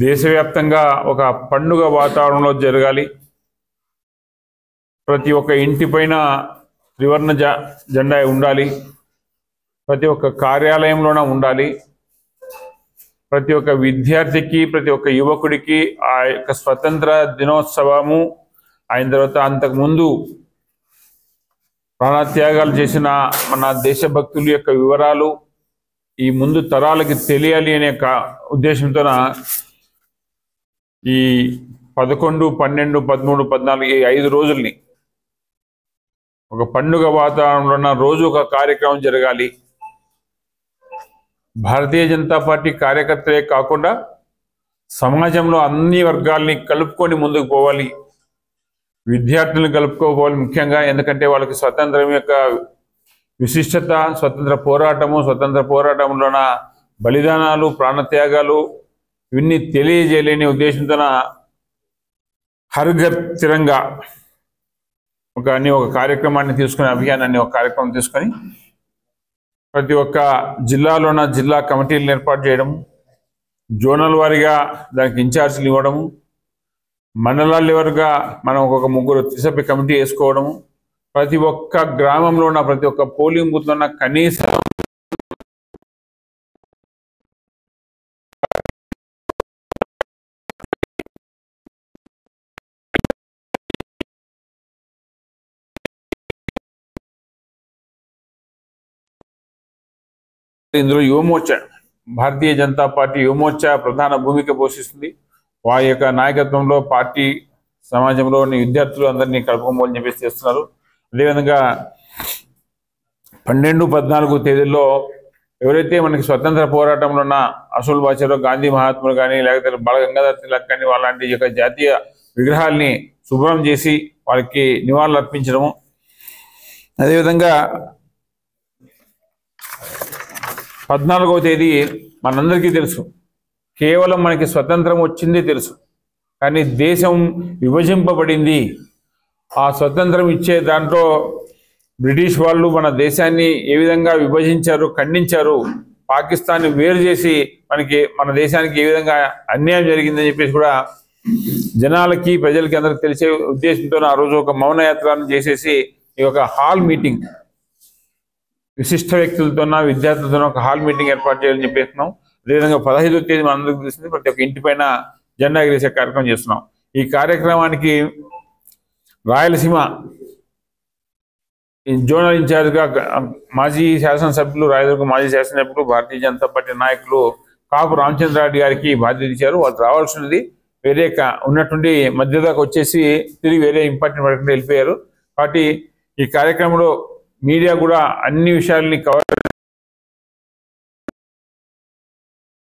దేశవ్యాప్తంగా ఒక పండుగ వాతావరణంలో జరగాలి. ప్రతి ఒక్క ఇంటిపైన త్రివర్ణ జెండా ఉండాలి. ప్రతి ఒక్క కార్యాలయంలోన ఉండాలి. ప్రతి ఒక్క విద్యార్థికి, ప్రతి ఒక్క యువకుడికి ఆ యొక్క స్వతంత్ర దినోత్సవము అయిన తర్వాత అంతకుముందు ప్రాణత్యాగాలు చేసిన మన దేశభక్తుల యొక్క వివరాలు ఈ ముందు తరాలకి తెలియాలి అనే ఉద్దేశంతో ఈ 11, 12, 13, 14 ఈ 5 రోజుల్ని ఒక పండుగ వాతావరణంలో రోజు ఒక కార్యక్రమం జరగాలి. భారతీయ జనతా పార్టీ కార్యకర్తలే కాకుండా సమాజంలో అన్ని వర్గాల్ని కలుపుకొని ముందుకు పోవాలి. విద్యార్థులను కలుపుకోవాలి ముఖ్యంగా. ఎందుకంటే వాళ్ళకి స్వతంత్రం యొక్క విశిష్టత, స్వతంత్ర పోరాటంలోన బలిదానాలు, ప్రాణత్యాగాలు ఇవన్నీ తెలియజేయలేని ఉద్దేశంతో హర్ ఘర్ తిరంగా ఒక కార్యక్రమాన్ని తీసుకుని, అభియానాన్ని ఒక కార్యక్రమం తీసుకొని ప్రతి ఒక్క జిల్లాలోన జిల్లా కమిటీలను ఏర్పాటు చేయడము, జోనల్ వారీగా దానికి ఇన్ఛార్జీలు ఇవ్వడము, మండలాల వారీగా మనం ఒక 3 త్రిసభ్య కమిటీ వేసుకోవడము, ప్రతి ఒక్క గ్రామంలో ఉన్న ప్రతి ఒక్క పోలింగ్ బూత్లో ఉన్న కనీసం ఇందులో యువమోర్చా, భారతీయ జనతా పార్టీ యువమోర్చా ప్రధాన భూమిక పోషిస్తుంది. వారి యొక్క నాయకత్వంలో పార్టీ సమాజంలోని విద్యార్థులు అందరినీ కలుపుకోమని చెప్పేసి చేస్తున్నారు. అదేవిధంగా 12, 14 తేదీల్లో ఎవరైతే మనకి స్వతంత్ర పోరాటంలో ఉన్న అసలు బాచారో, గాంధీ మహాత్ములు కానీ, లేకపోతే బాల గంగాధర్ తిలక్ కానీ వాళ్ళంటి యొక్క జాతీయ విగ్రహాల్ని శుభ్రం చేసి వాళ్ళకి నివాళులు అర్పించడము. అదేవిధంగా 14వ తేదీ మనందరికీ తెలుసు, కేవలం మనకి స్వతంత్రం వచ్చింది తెలుసు, కానీ దేశం విభజింపబడింది. ఆ స్వతంత్రం ఇచ్చే దాంట్లో బ్రిటిష్ వాళ్ళు మన దేశాన్ని ఏ విధంగా విభజించారు, ఖండించారు, పాకిస్తాన్ని వేరు చేసి మన దేశానికి ఏ విధంగా అన్యాయం జరిగిందని చెప్పేసి కూడా జనాలకి, ప్రజలకి అందరికి తెలిసే ఉద్దేశంతో ఆ రోజు ఒక మౌనయాత్రను చేసేసి ఈ యొక్క హాల్ మీటింగ్, విశిష్ట వ్యక్తులతో విద్యార్థులతో ఒక హాల్ మీటింగ్ ఏర్పాటు చేయాలని చెప్పేస్తున్నాం. అదేవిధంగా 15వ తేదీ మనందరికీ తెలిసింది, ప్రతి ఒక్క ఇంటిపైన జెండా ఎగరేసే కార్యక్రమం చేస్తున్నాం. ఈ కార్యక్రమానికి రాయలసీమ జోనల్ ఇన్ఛార్జ్గా మాజీ శాసనసభ్యులు, రాయదుర్గ మాజీ శాసనసభ్యులు, భారతీయ జనతా పార్టీ నాయకులు కాపు రామచంద్రారెడ్డి గారికి బాధ్యత ఇచ్చారు. వాళ్ళు రావాల్సినది వేరే ఉన్నటువంటి మధ్యదాకా వచ్చేసి తిరిగి వేరే ఇంపార్టెంట్ వర్క్ వెళ్ళిపోయారు. కాబట్టి ఈ కార్యక్రమంలో మీడియా కూడా అన్ని విషయాల్ని కవర్